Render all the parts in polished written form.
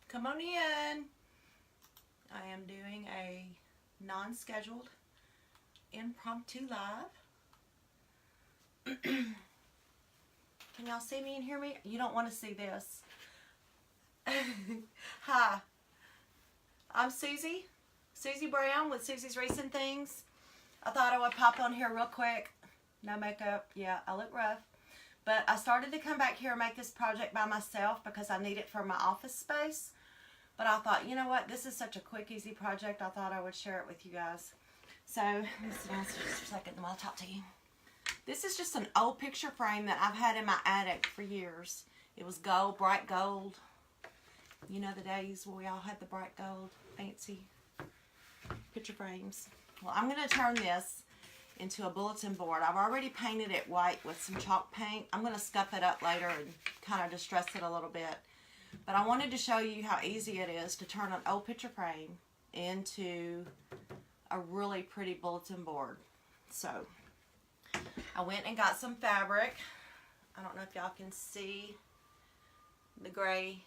Come on in. I am doing a non-scheduled impromptu live. Can y'all see me and hear me? You don't want to see this. Hi, I'm Susie Brown with Susie's Wreaths and Things. I thought I would pop on here real quick. No makeup. Yeah, I look rough. But I started to come back here and make this project by myself because I need it for my office space. But I thought, you know what, this is such a quick, easy project, I thought I would share it with you guys. So, let me sit down just a second and I'll talk to you. This is just an old picture frame that I've had in my attic for years. It was gold, bright gold. You know the days where we all had the bright gold, fancy picture frames. Well, I'm going to turn this into a bulletin board. I've already painted it white with some chalk paint. I'm going to scuff it up later and kind of distress it a little bit. But I wanted to show you how easy it is to turn an old picture frame into a really pretty bulletin board. So, I went and got some fabric. I don't know if y'all can see the gray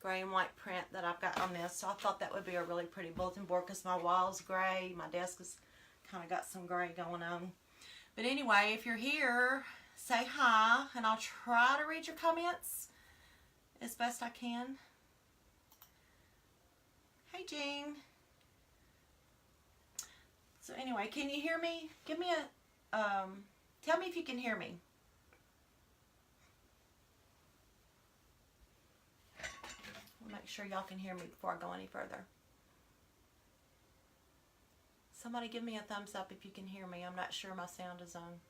and white print that I've got on this. So I thought that would be a really pretty bulletin board because my wall's gray. My desk has kind of got some gray going on. But anyway, if you're here, say hi and I'll try to read your comments as best I can. Hey, Jean. So anyway, can you hear me? Give me a, tell me if you can hear me. I'll make sure y'all can hear me before I go any further. Somebody give me a thumbs up if you can hear me. I'm not sure my sound is on.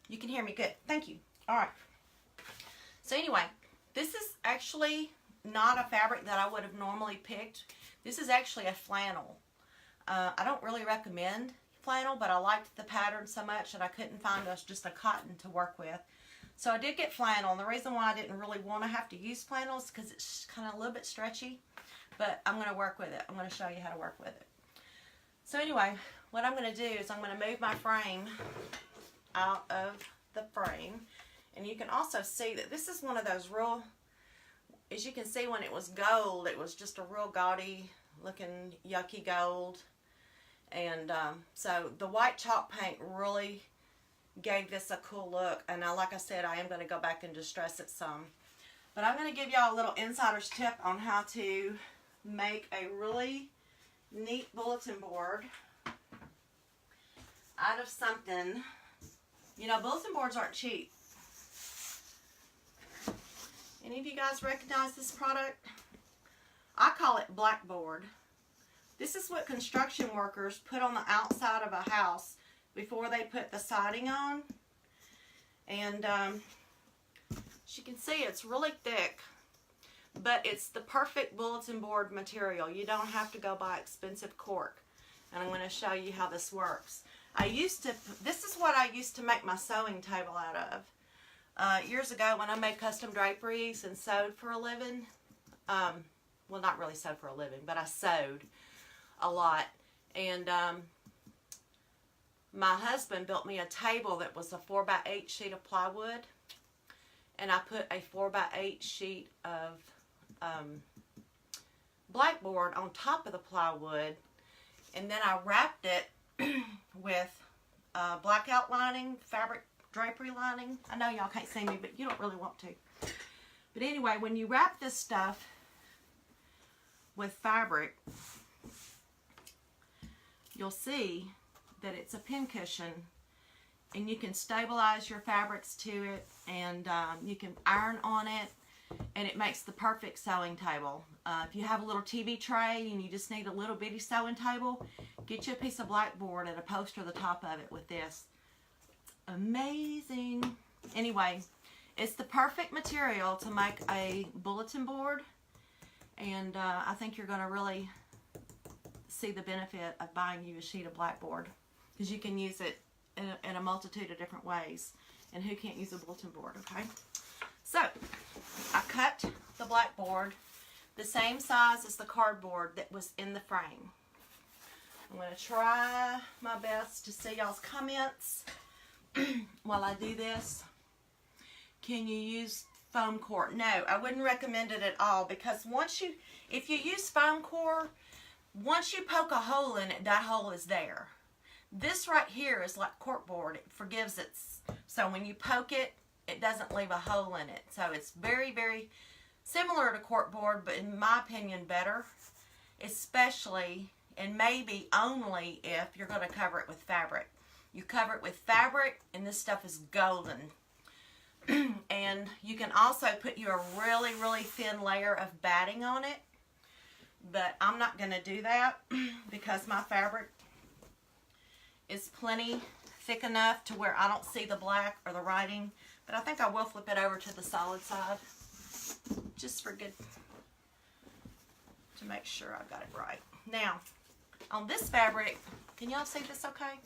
You can hear me, good. Thank you. All right. So anyway, this is actually not a fabric that I would have normally picked. This is actually a flannel. I don't really recommend flannel, but I liked the pattern so much that I couldn't find just a cotton to work with. So I did get flannel, and the reason why I didn't really want to have to use flannel is because it's kind of a little bit stretchy, but I'm going to work with it. I'm going to show you how to work with it. So anyway, what I'm going to do is I'm going to move my frame out of the frame. And you can also see that this is one of those real, as you can see when it was gold, it was just a real gaudy looking yucky gold. And so the white chalk paint really gave this a cool look. And now, like I said, I am going to go back and distress it some. But I'm going to give y'all a little insider's tip on how to make a really neat bulletin board out of something. You know, bulletin boards aren't cheap. Any of you guys recognize this product? I call it blackboard. This is what construction workers put on the outside of a house before they put the siding on. And as you can see, it's really thick, but it's the perfect bulletin board material. You don't have to go buy expensive cork. And I'm going to show you how this works. This is what I used to make my sewing table out of. Years ago when I made custom draperies and sewed for a living, well, not really sewed for a living, but I sewed a lot. And my husband built me a table that was a 4x8 sheet of plywood, and I put a 4x8 sheet of blackboard on top of the plywood, and then I wrapped it with blackout lining, fabric drapery lining. I know y'all can't see me, but you don't really want to. But anyway, when you wrap this stuff with fabric, you'll see that it's a pincushion, and you can stabilize your fabrics to it, and you can iron on it, and it makes the perfect sewing table. If you have a little TV tray and you just need a little bitty sewing table, get you a piece of blackboard and a poster at the top of it with this. Amazing. Anyway, it's the perfect material to make a bulletin board, and I think you're going to really see the benefit of buying you a sheet of blackboard, because you can use it in a multitude of different ways, and who can't use a bulletin board, okay? So I cut the blackboard the same size as the cardboard that was in the frame. I'm going to try my best to see y'all's comments while I do this. Can you use foam core. No, I wouldn't recommend it at all, because if you use foam core, once you poke a hole in it, that hole is there. This right here is like corkboard. It forgives it. So when you poke it, it doesn't leave a hole in it. So it's very, very similar to corkboard, but in my opinion, better. Especially, and maybe only, if you're going to cover it with fabric. You cover it with fabric, and this stuff is golden. And you can also put you a really, really thin layer of batting on it. But I'm not going to do that because my fabric is plenty thick enough to where I don't see the black or the writing. But I think I will flip it over to the solid side, just for good, to make sure I've got it right. Now, on this fabric, can y'all see this okay?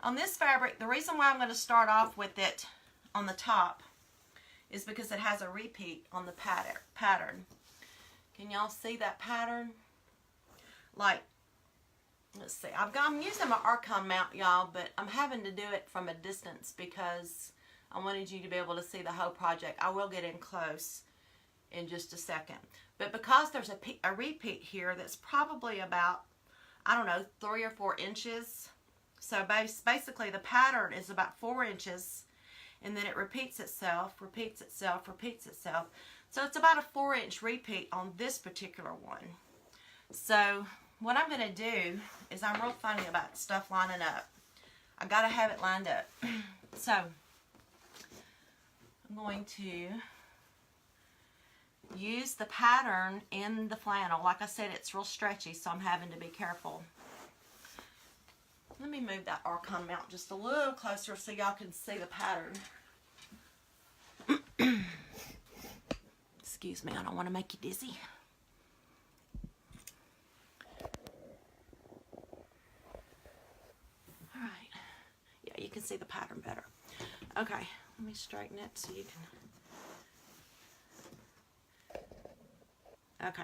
On this fabric, the reason why I'm going to start off with it on the top is because it has a repeat on the pattern. Can y'all see that pattern? Like, let's see. I'm using my Archon mount, y'all, but I'm having to do it from a distance because I wanted you to be able to see the whole project. I will get in close in just a second. But because there's a repeat here that's probably about, I don't know, 3 or 4 inches. So basically the pattern is about 4 inches, and then it repeats itself, repeats itself, repeats itself. So it's about a 4-inch repeat on this particular one. So what I'm going to do is, I'm real funny about stuff lining up. I got to have it lined up. So I'm going to use the pattern in the flannel. Like I said, it's real stretchy, so I'm having to be careful. Let me move that Archon mount just a little closer so y'all can see the pattern. Excuse me, I don't want to make you dizzy. Alright. Yeah, you can see the pattern better. Okay, let me straighten it so you can... Okay.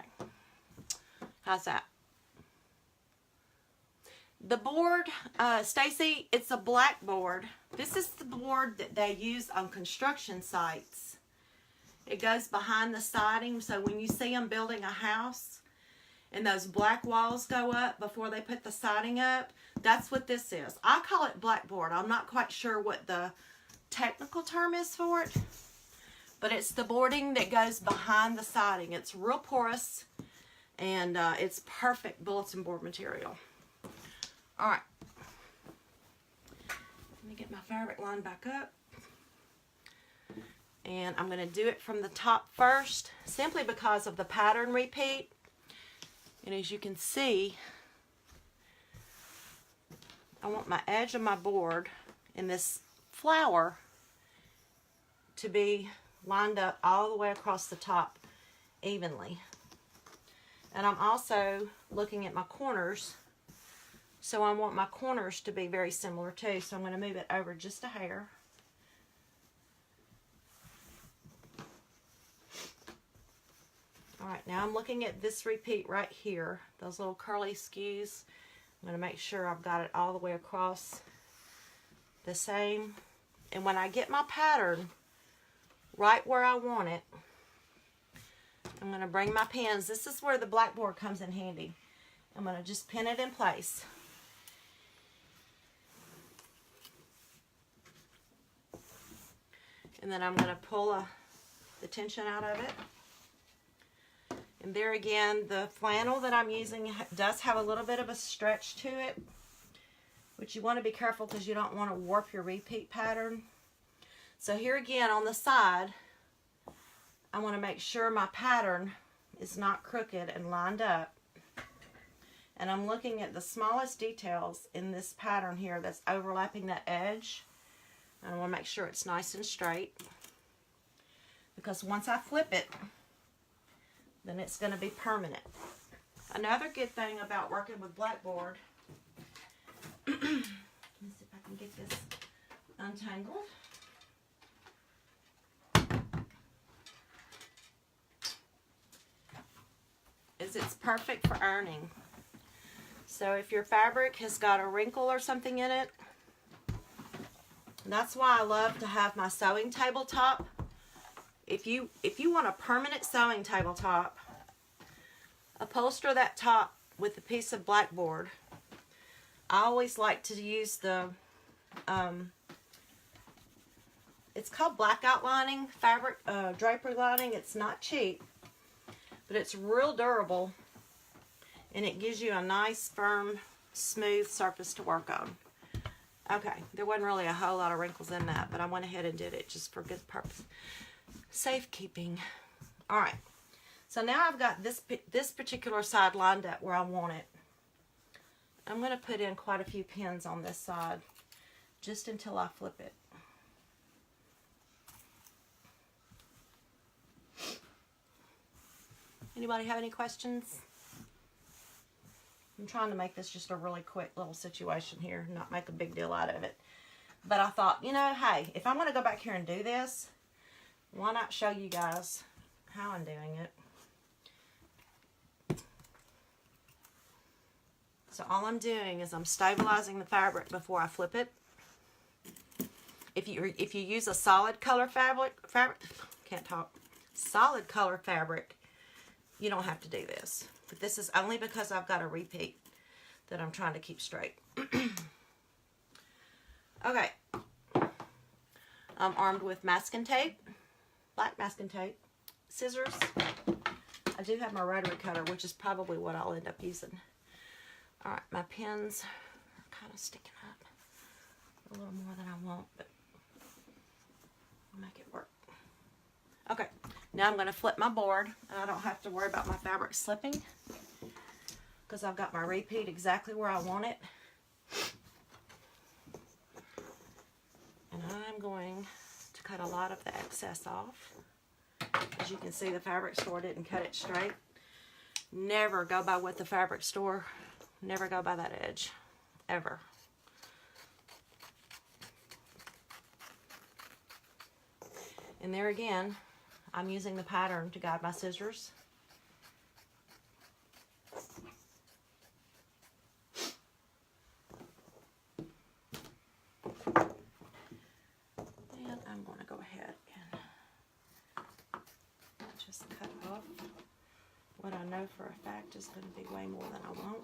How's that? The board, Stacy, it's a black board. This is the board that they use on construction sites. It goes behind the siding, so when you see them building a house and those black walls go up before they put the siding up, that's what this is. I call it blackboard. I'm not quite sure what the technical term is for it, but it's the boarding that goes behind the siding. It's real porous, and it's perfect bulletin board material. All right, let me get my fabric lined back up. And I'm going to do it from the top first, simply because of the pattern repeat. And as you can see, I want my edge of my board and this flower to be lined up all the way across the top evenly. And I'm also looking at my corners, so I want my corners to be very similar too. So I'm going to move it over just a hair. Alright, now I'm looking at this repeat right here, those little curly skews. I'm going to make sure I've got it all the way across the same. And when I get my pattern right where I want it, I'm going to bring my pins. This is where the blackboard comes in handy. I'm going to just pin it in place. And then I'm going to pull the tension out of it. And there again, the flannel that I'm using does have a little bit of a stretch to it, which you want to be careful because you don't want to warp your repeat pattern. So here again on the side, I want to make sure my pattern is not crooked and lined up. And I'm looking at the smallest details in this pattern here that's overlapping that edge. And I want to make sure it's nice and straight, because once I flip it, then it's going to be permanent. Another good thing about working with blackboard, let me see if I can get this untangled. Is it's perfect for ironing. So if your fabric has got a wrinkle or something in it, that's why I love to have my sewing tabletop if you want a permanent sewing tabletop, upholster that top with a piece of blackboard. I always like to use the, it's called blackout lining, fabric, drapery lining. It's not cheap, but it's real durable, and it gives you a nice, firm, smooth surface to work on. Okay, there wasn't really a whole lot of wrinkles in that, but I went ahead and did it just for good purpose. Safekeeping. All right, so now I've got this particular side lined up where I want it. I'm going to put in quite a few pins on this side just until I flip it. Anybody have any questions? I'm trying to make this just a really quick little situation here, not make a big deal out of it. But I thought, you know, hey, if I'm going to go back here and do this, why not show you guys how I'm doing it? So all I'm doing is I'm stabilizing the fabric before I flip it. If you use a solid color fabric, solid color fabric, you don't have to do this. But this is only because I've got a repeat that I'm trying to keep straight. Okay. I'm armed with masking tape, black masking tape, scissors. I do have my rotary cutter, which is probably what I'll end up using. All right, my pins are kind of sticking up a little more than I want, but I'll make it work. Okay, now I'm going to flip my board, and I don't have to worry about my fabric slipping because I've got my repeat exactly where I want it. And I'm going to cut a lot of the excess off. As you can see, the fabric store didn't cut it straight. Never go by what the fabric store, never go by that edge, ever. And there again, I'm using the pattern to guide my scissors. And I'm going to go ahead and just cut off what I know for a fact is going to be way more than I want.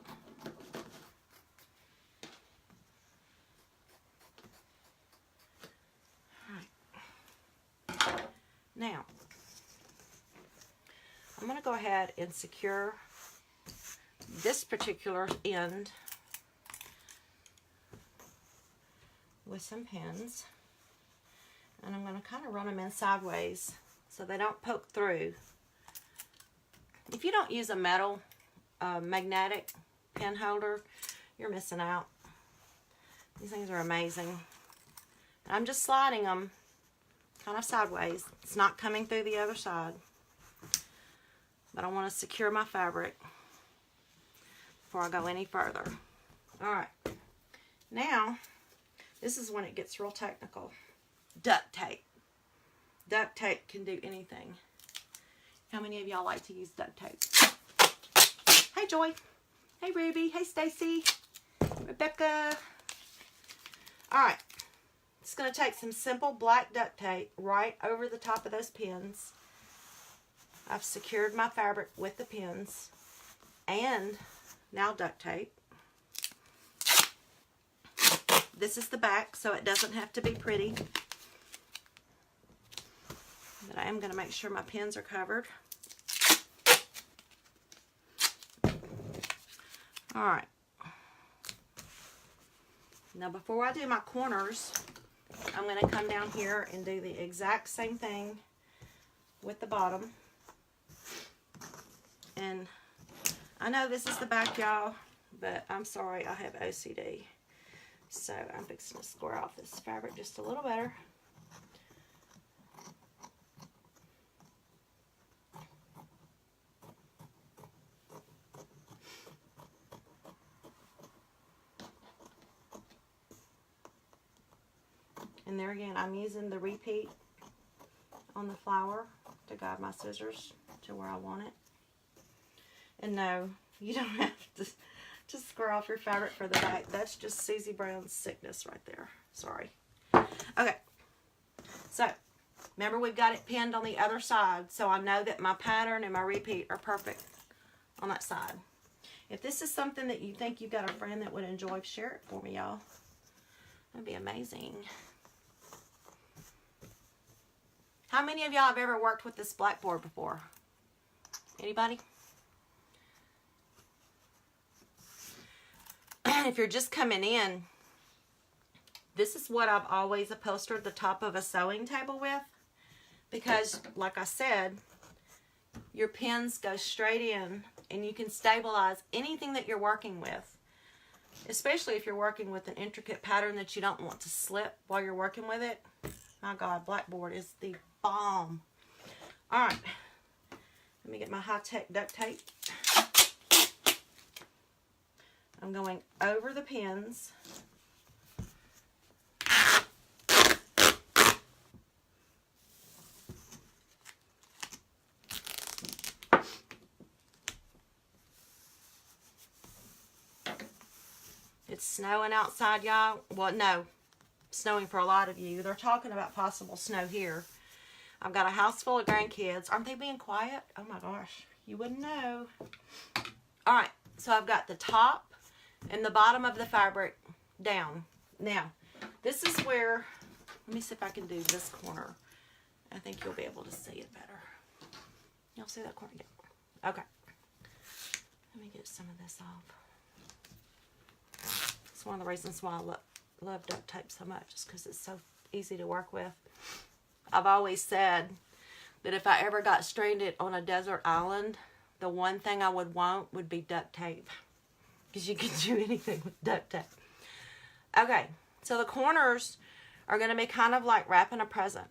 Alright. Now, I'm going to go ahead and secure this particular end with some pins, and I'm going to kind of run them in sideways so they don't poke through. If you don't use a metal magnetic pin holder, you're missing out. These things are amazing. And I'm just sliding them kind of sideways. It's not coming through the other side. But I want to secure my fabric before I go any further. Alright. Now, this is when it gets real technical. Duct tape. Duct tape can do anything. How many of y'all like to use duct tape? Hey, Joy. Hey, Ruby. Hey, Stacy. Rebecca. Alright. It's going to take some simple black duct tape right over the top of those pins. I've secured my fabric with the pins and now duct tape. This is the back, so it doesn't have to be pretty. But I am going to make sure my pins are covered. Alright. Now before I do my corners, I'm going to come down here and do the exact same thing with the bottom. And I know this is the back, y'all, but I'm sorry, I have OCD. So I'm fixing to square off this fabric just a little better. And there again, I'm using the repeat on the flower to guide my scissors to where I want it. And no, you don't have to square off your fabric for the back. That's just Susie Brown's sickness right there. Sorry. Okay. So, Remember, we've got it pinned on the other side, so I know that my pattern and my repeat are perfect on that side. If this is something that you think you've got a friend that would enjoy, share it for me, y'all. That'd be amazing. How many of y'all have ever worked with this blackboard before? Anybody? If you're just coming in, this is what I've always upholstered the top of a sewing table with, because like I said, your pins go straight in and you can stabilize anything that you're working with, especially if you're working with an intricate pattern that you don't want to slip while you're working with it. My God, blackboard is the bomb. All right, let me get my high-tech duct tape. I'm going over the pins. It's snowing outside, y'all. Well, no, snowing for a lot of you. They're talking about possible snow here. I've got a house full of grandkids. Aren't they being quiet? Oh my gosh, you wouldn't know. All right, so I've got the top and the bottom of the fabric down. Now, this is where, let me see if I can do this corner. I think you'll be able to see it better. Y'all see that corner? Yeah. Okay. Let me get some of this off. It's one of the reasons why I love duct tape so much, is because it's so easy to work with. I've always said that if I ever got stranded on a desert island, the one thing I would want would be duct tape, because you can do anything with duct tape. Okay, so the corners are going to be kind of like wrapping a present.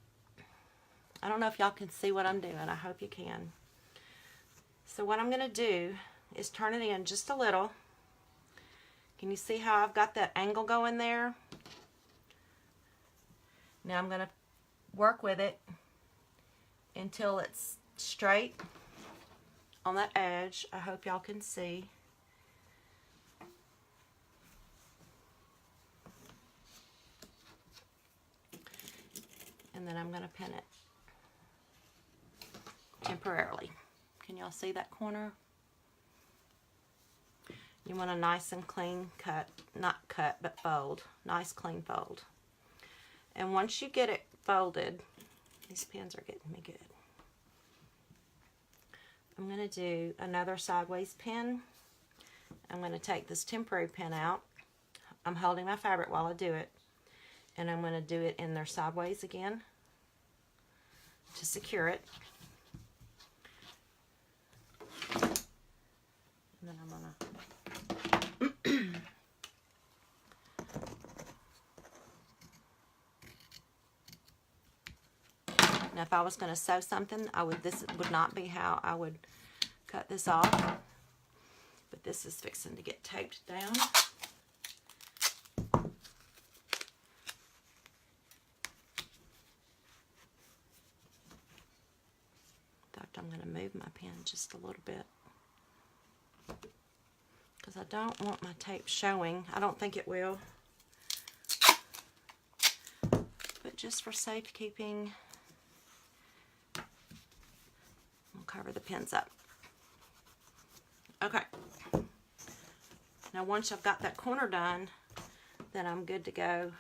I don't know if y'all can see what I'm doing. I hope you can. So what I'm going to do is turn it in just a little. Can you see how I've got that angle going there? Now I'm going to work with it until it's straight on that edge. I hope y'all can see. And then I'm going to pin it temporarily. Can y'all see that corner? You want a nice and clean cut, not cut, but fold. Nice clean fold. And once you get it folded, these pins are getting me good. I'm going to do another sideways pin. I'm going to take this temporary pin out. I'm holding my fabric while I do it. And I'm going to do it in there sideways again to secure it. And then I'm going to now, if I was going to sew something, this would not be how I would cut this off. But this is fixing to get taped down. In fact, I'm going to move my pen just a little bit, because I don't want my tape showing. I don't think it will. But just for safekeeping, cover the pins up. Okay. Now once I've got that corner done, then I'm good to go.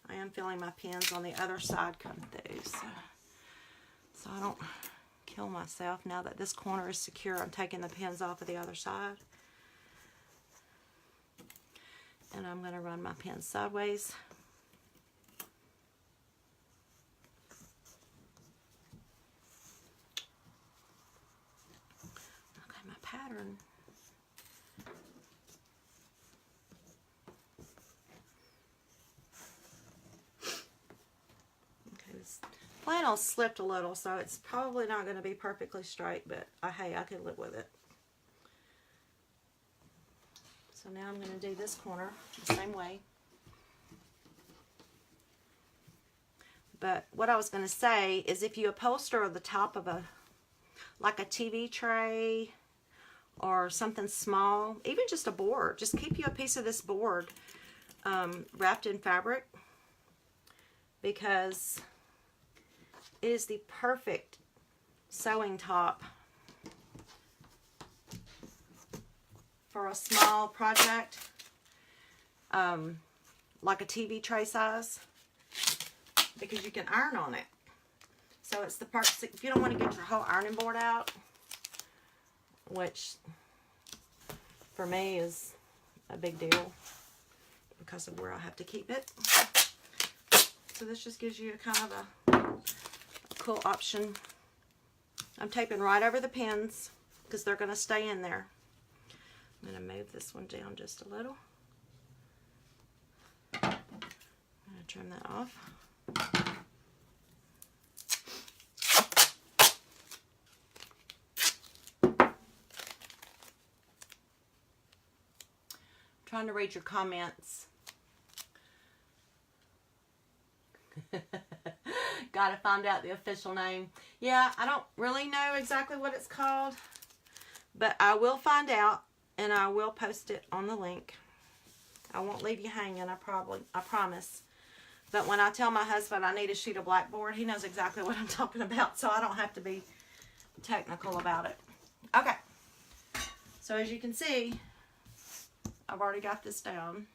I am feeling my pins on the other side come through, so I don't kill myself. Now that this corner is secure, I'm taking the pins off of the other side. And I'm going to run my pins sideways. Pattern. Okay, this flannel slipped a little, so it's probably not going to be perfectly straight, but hey, I could live with it. So now I'm going to do this corner the same way. But what I was going to say is, if you upholster the top of like a TV tray or something small, even just a board, just keep you a piece of this board wrapped in fabric, because It is the perfect sewing top for a small project, like a TV tray size, because you can iron on it. So it's the part, if you don't want to get your whole ironing board out, which for me is a big deal because of where I have to keep it. So this just gives you a kind of a cool option. I'm taping right over the pins because they're going to stay in there. I'm going to move this one down just a little. I'm going to trim that off. Trying to read your comments. Gotta find out the official name. Yeah, I don't really know exactly what it's called, but I will find out and I will post it on the link. I won't leave you hanging, I promise. But when I tell my husband I need a sheet of blackboard, he knows exactly what I'm talking about, so I don't have to be technical about it. Okay, so as you can see, I've already got this down.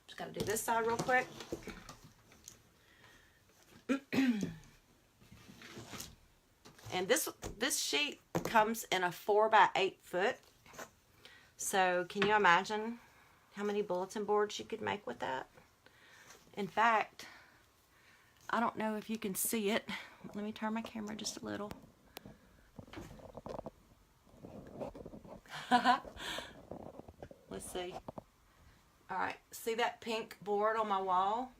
Just got to do this side real quick. And this sheet comes in a 4x8 foot. So can you imagine how many bulletin boards you could make with that? In fact, I don't know if you can see it. Let me turn my camera just a little. Let's see. Alright, see that pink board on my wall?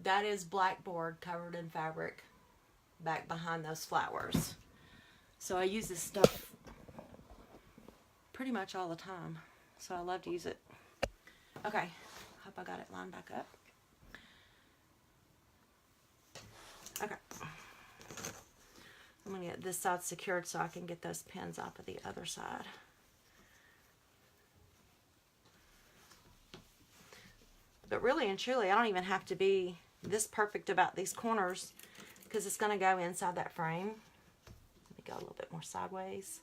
That is blackboard covered in fabric back behind those flowers. So I use this stuff pretty much all the time. So I love to use it. Okay, hope I got it lined back up. Okay. I'm going to get this side secured so I can get those pins off of the other side. But really and truly, I don't even have to be this perfect about these corners because it's going to go inside that frame. Let me go a little bit more sideways.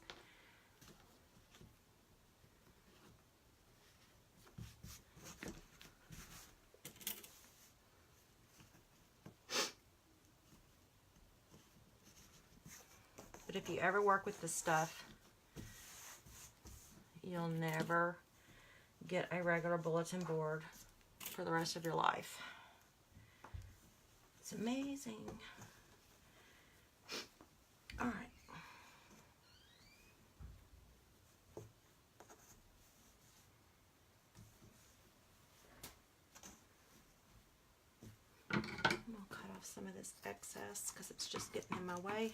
But if you ever work with this stuff, you'll never get a regular bulletin board for the rest of your life. It's amazing. All right. I'm going to cut off some of this excess because it's just getting in my way.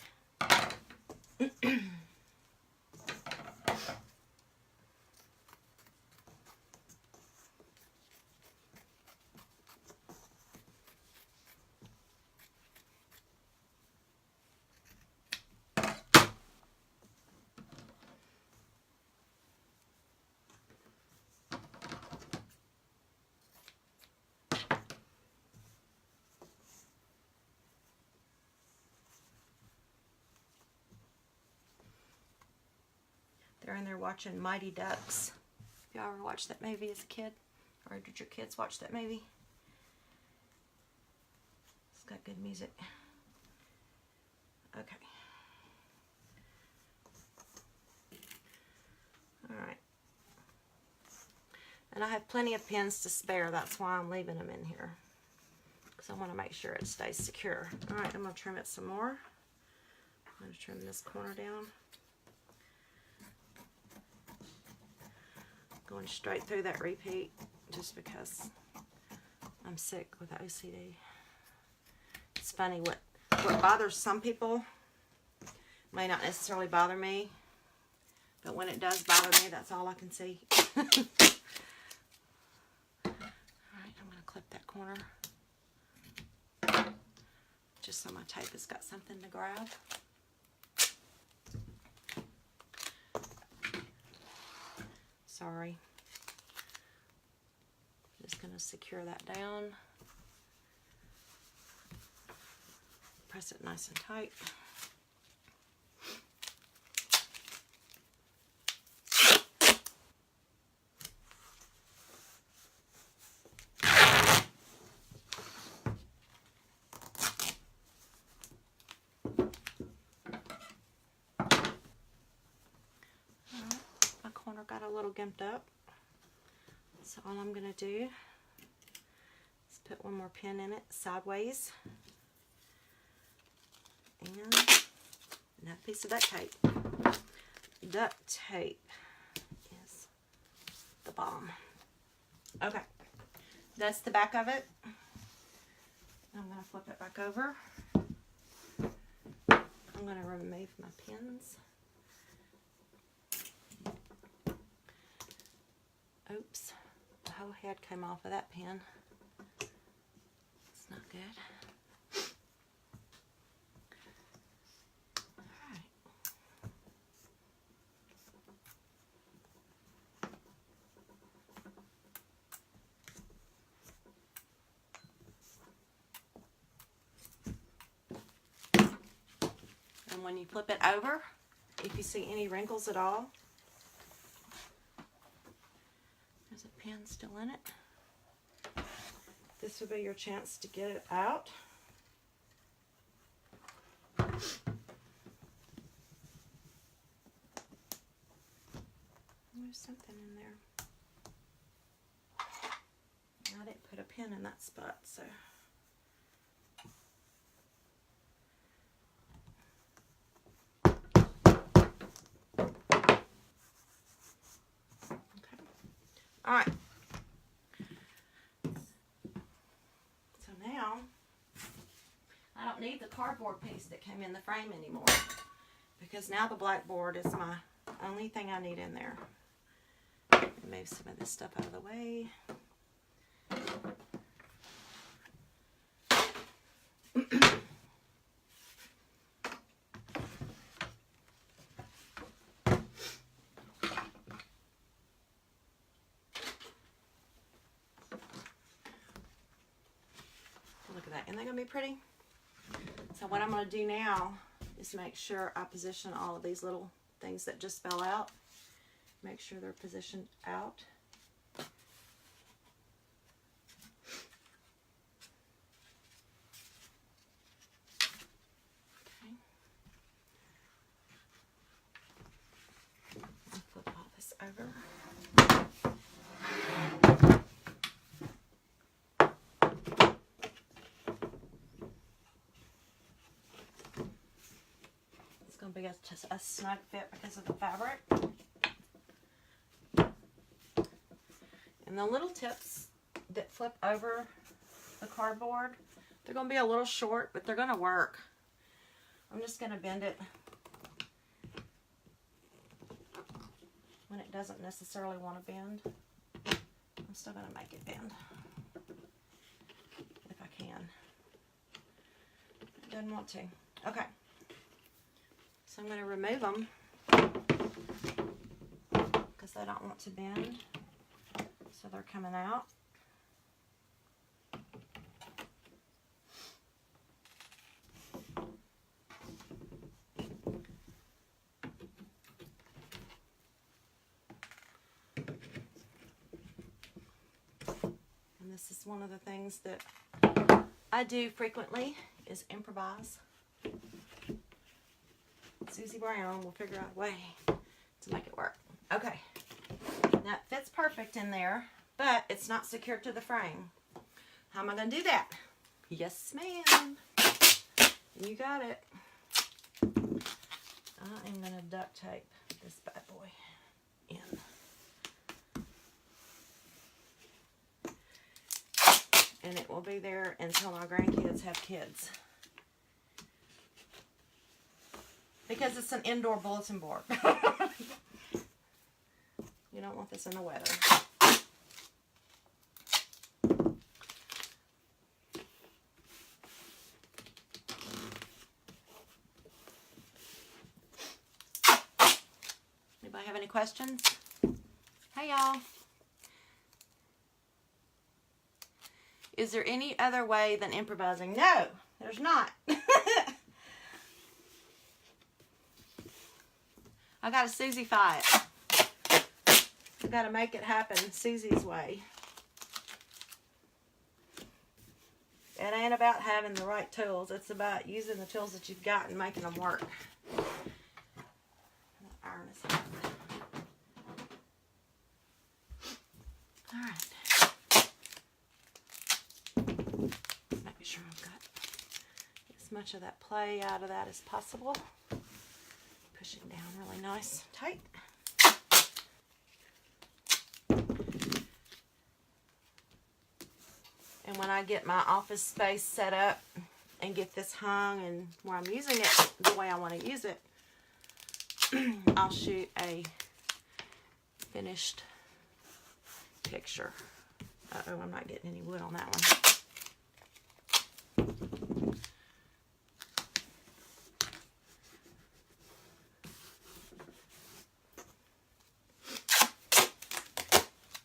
They're in there watching Mighty Ducks. If y'all ever watched that movie as a kid, or did your kids watch that movie? It's got good music. Okay. Alright. And I have plenty of pins to spare. That's why I'm leaving them in here. Because I want to make sure it stays secure. Alright, I'm going to trim it some more. I'm going to trim this corner down. Going straight through that repeat just because I'm sick with OCD. It's funny, what bothers some people may not necessarily bother me, but when it does bother me, that's all I can see. Alright, I'm going to clip that corner just so my tape has got something to grab. Sorry. Just going to secure that down. press it nice and tight. My corner got a little gimped up. So all I'm going to do is put one more pin in it sideways. And another piece of duct tape. Duct tape is the bomb. Okay, that's the back of it. I'm going to flip it back over. I'm going to remove my pins. Oops, the whole head came off of that pin. It's not good. Alright. And when you flip it over, if you see any wrinkles at all, there's a pin still in it. This will be your chance to get it out. There's something in there. I didn't put a pin in that spot, so. All right, so now I don't need the cardboard piece that came in the frame anymore, because now the blackboard is my only thing I need in there. Move some of this stuff out of the way. Look at that. Isn't that going to be pretty? So what I'm going to do now is make sure I position all of these little things that just fell out. Make sure they're positioned out. Okay. I'll flip all this over. It's going to be a snug fit because of the fabric. And the little tips that flip over the cardboard, they're going to be a little short, but they're going to work. I'm just going to bend it when it doesn't necessarily want to bend. I'm still going to make it bend if I can. It doesn't want to. Okay. So I'm going to remove them because they don't want to bend. So they're coming out. And this is one of the things that I do frequently is improvise. Susie Brown will figure out a way to make it work. Okay. Now it fits perfect in there, but it's not secured to the frame. How am I going to do that? Yes, ma'am. You got it. I am going to duct tape this bad boy in. And it will be there until my grandkids have kids. Because it's an indoor bulletin board. You don't want this in the weather. Anybody have any questions? Hey y'all. Is there any other way than improvising? No, there's not. I got to Susie-fy it. I got to make it happen Susie's way. It ain't about having the right tools. It's about using the tools that you've got and making them work. Iron is hot. All right. Making sure I've got as much of that play out of that as possible. Pushing down really nice, tight. And when I get my office space set up and get this hung and where I'm using it the way I want to use it, I'll shoot a finished picture. Uh-oh, I'm not getting any wood on that one.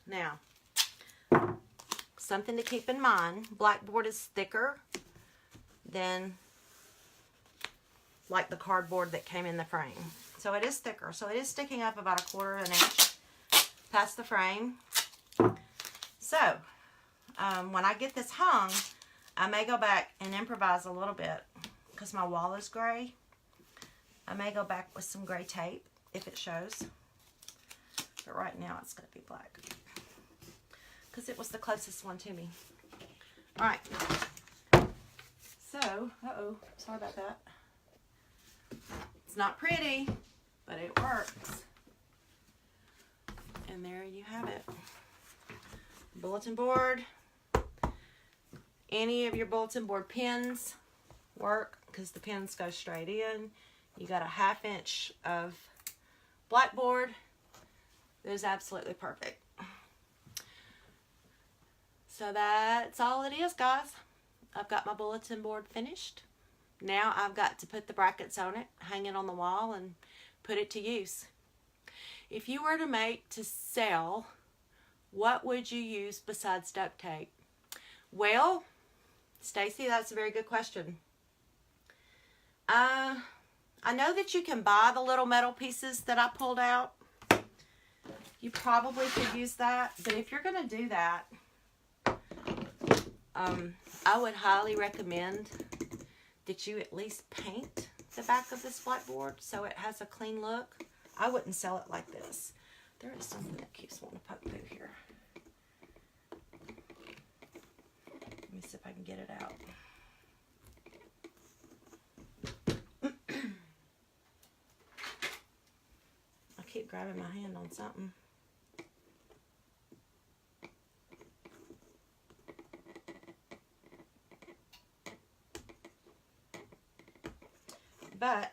Now, something to keep in mind, blackboard is thicker than like the cardboard that came in the frame. So it is thicker. So it is sticking up about 1/4 inch past the frame. So when I get this hung, I may go back and improvise a little bit because my wall is gray. I may go back with some gray tape if it shows. But right now it's going to be black because it was the closest one to me. All right. So, uh-oh, sorry about that. It's not pretty, but it works. And there you have it. Bulletin board. Any of your bulletin board pins work because the pins go straight in. You got a 1/2 inch of blackboard. That is absolutely perfect. So that's all it is, guys. I've got my bulletin board finished. Now I've got to put the brackets on it, hang it on the wall, and put it to use. If you were to make to sell, what would you use besides duct tape? Well, Stacy, that's a very good question. I know that you can buy the little metal pieces that I pulled out. You probably could use that, but if you're going to do that, I would highly recommend that you at least paint the back of this blackboard so it has a clean look. I wouldn't sell it like this. There is something that keeps wanting to poke through here. Let me see if I can get it out. I keep grabbing my hand on something. But,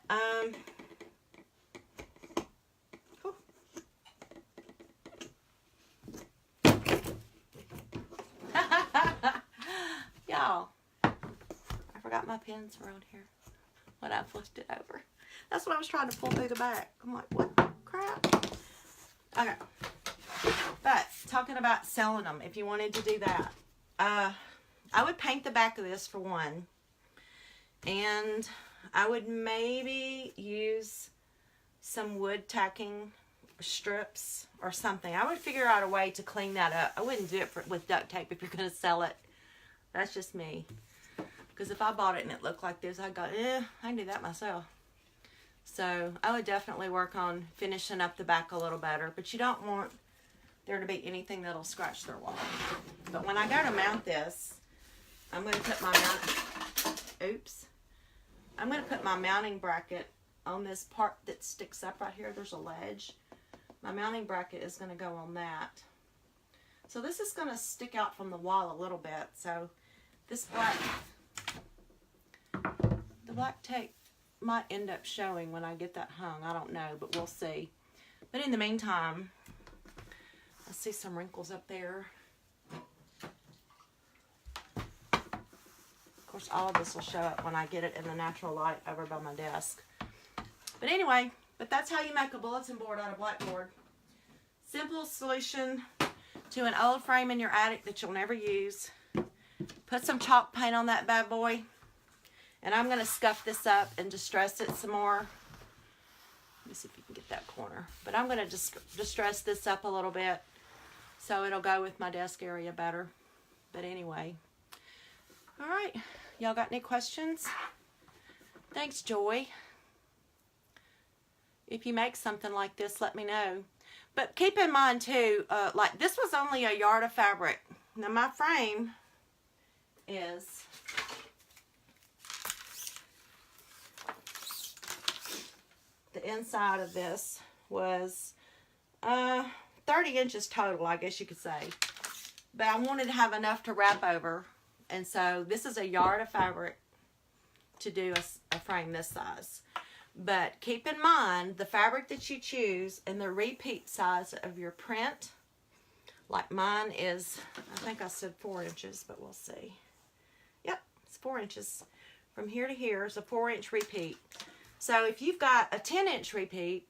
y'all, I forgot my pins around here when I flipped it over. That's what I was trying to pull through the back. I'm like, what crap? Okay. But, talking about selling them, if you wanted to do that, I would paint the back of this for one. And I would maybe use some wood tacking strips or something. I would figure out a way to clean that up. I wouldn't do it with duct tape if you're going to sell it. That's just me. Because if I bought it and it looked like this, I'd go, I can do that myself. So I would definitely work on finishing up the back a little better. But you don't want there to be anything that'll scratch their wall. But when I go to mount this, I'm going to put my I'm going to put my mounting bracket on this part that sticks up right here. There's a ledge. My mounting bracket is going to go on that. So this is going to stick out from the wall a little bit. So this the black tape might end up showing when I get that hung. I don't know, but we'll see. But in the meantime, I see some wrinkles up there. Of course, all of this will show up when I get it in the natural light over by my desk. But anyway, that's how you make a bulletin board out of blackboard. Simple solution to an old frame in your attic that you'll never use. Put some chalk paint on that bad boy. And I'm going to scuff this up and distress it some more. Let me see if you can get that corner. But I'm going to just distress this up a little bit so it'll go with my desk area better. But anyway. All right. Y'all got any questions? Thanks, Joy. If you make something like this, let me know. But keep in mind, too, like this was only a yard of fabric. Now, my frame is... the inside of this was 30 inches total, I guess you could say. But I wanted to have enough to wrap over. And so this is a yard of fabric to do a frame this size. But keep in mind the fabric that you choose and the repeat size of your print. Like mine is, I think I said 4 inches, but we'll see. Yep, it's 4 inches. From here to here is a 4-inch repeat. So if you've got a 10-inch repeat,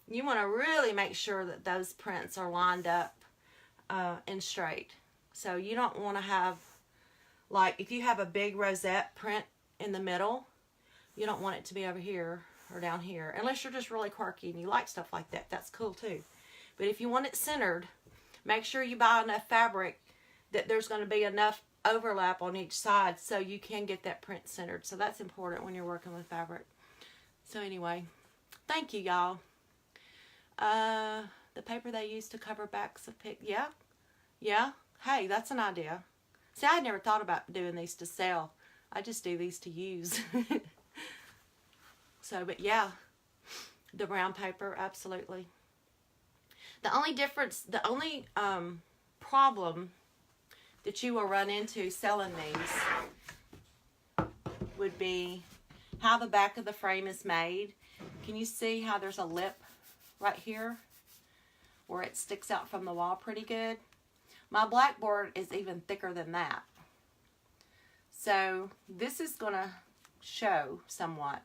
you want to really make sure that those prints are lined up and straight. So you don't want to have, like if you have a big rosette print in the middle, you don't want it to be over here or down here. Unless you're just really quirky and you like stuff like that, that's cool too. But if you want it centered, make sure you buy enough fabric that there's going to be enough overlap on each side so you can get that print centered. So that's important when you're working with fabric. So anyway, thank you, y'all. The paper they use to cover backs of pic. Yeah. Hey, that's an idea. See, I had never thought about doing these to sell. I just do these to use. So, but yeah, the brown paper, absolutely. The only difference, the only problem that you will run into selling these would be how the back of the frame is made. Can you see how there's a lip right here where it sticks out from the wall pretty good? My blackboard is even thicker than that. So this is going to show somewhat.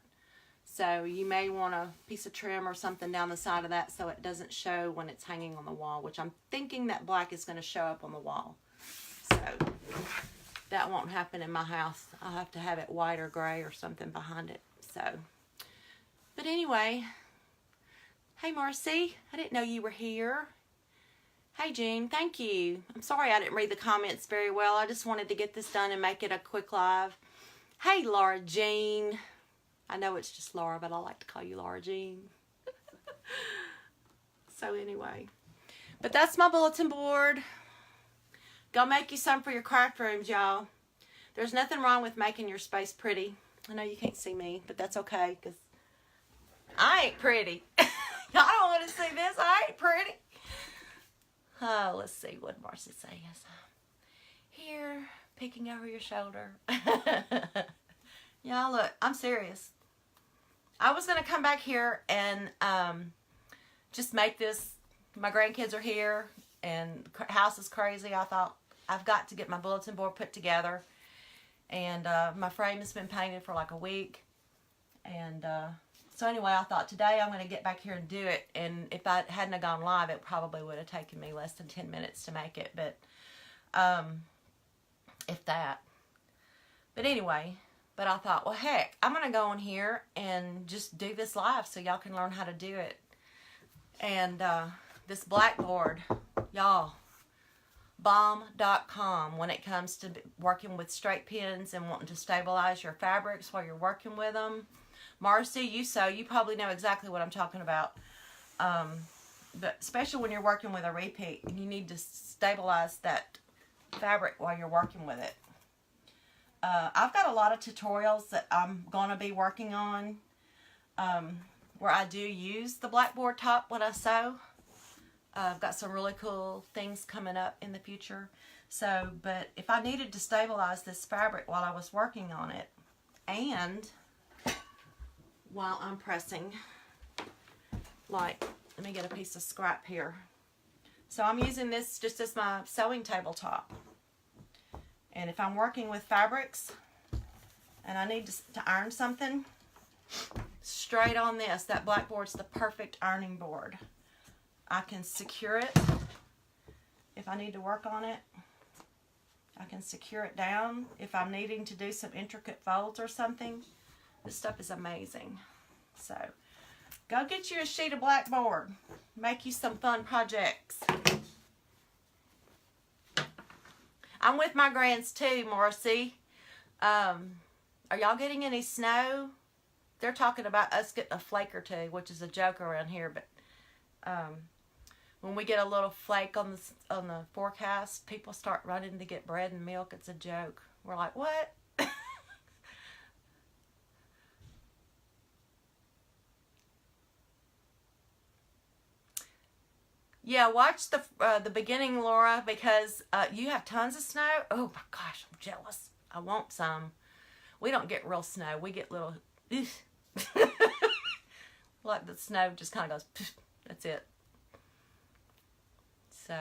So you may want a piece of trim or something down the side of that so it doesn't show when it's hanging on the wall, which I'm thinking that black is going to show up on the wall. So that won't happen in my house. I'll have to have it white or gray or something behind it. So, but anyway, hey Marcy, I didn't know you were here. Hey Jean, thank you. I'm sorry I didn't read the comments very well. I just wanted to get this done and make it a quick live. Hey Laura Jean. I know it's just Laura, but I like to call you Laura Jean. So anyway, but that's my bulletin board. Go make you some for your craft rooms, y'all. There's nothing wrong with making your space pretty. I know you can't see me, but that's okay, because I ain't pretty. Y'all don't want to see this. I ain't pretty. Oh, let's see what Marcy says. Here, peeking over your shoulder. Y'all, look, I'm serious. I was going to come back here and just make this. My grandkids are here, and the house is crazy. I thought, I've got to get my bulletin board put together. And my frame has been painted for like a week. And so anyway, I thought today I'm going to get back here and do it. And if I hadn't have gone live, it probably would have taken me less than 10 minutes to make it. But if that. But anyway, but I thought, well, heck, I'm going to go on here and just do this live so y'all can learn how to do it. And this blackboard, y'all, bomb.com when it comes to working with straight pins and wanting to stabilize your fabrics while you're working with them. Marcy, you probably know exactly what I'm talking about. But especially when you're working with a repeat, you need to stabilize that fabric while you're working with it. I've got a lot of tutorials that I'm going to be working on where I do use the blackboard top when I sew. I've got some really cool things coming up in the future. So, but if I needed to stabilize this fabric while I was working on it, and while I'm pressing, like, let me get a piece of scrap here. So I'm using this just as my sewing tabletop. And if I'm working with fabrics and I need to iron something, straight on this, that blackboard's the perfect ironing board. I can secure it if I need to work on it. I can secure it down if I'm needing to do some intricate folds or something. This stuff is amazing. So, Go get you a sheet of blackboard. Make you some fun projects. I'm with my grands too, Morrissey. Are y'all getting any snow? They're talking about us getting a flake or two, which is a joke around here, but when we get a little flake on the forecast, people start running to get bread and milk. It's a joke. We're like, what? Yeah, watch the beginning, Laura, because you have tons of snow. Oh my gosh, I'm jealous. I want some. We don't get real snow. We get little, like the snow just kind of goes, that's it. So,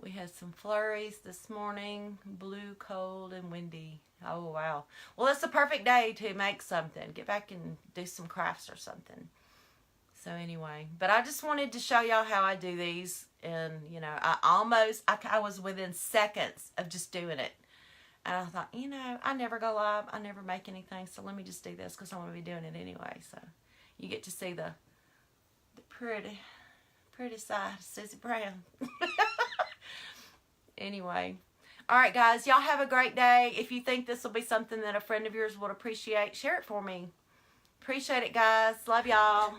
we had some flurries this morning. Blue, cold, and windy. Oh, wow. Well, it's the perfect day to make something. Get back and do some crafts or something. So, anyway. But I just wanted to show y'all how I do these. And, you know, I was within seconds of just doing it. And I thought, you know, I never go live. I never make anything. So, let me just do this because I'm going to be doing it anyway. So, you get to see the pretty side of Susie Brown. Anyway. All right, guys. Y'all have a great day. If you think this will be something that a friend of yours would appreciate, share it for me. Appreciate it, guys. Love y'all.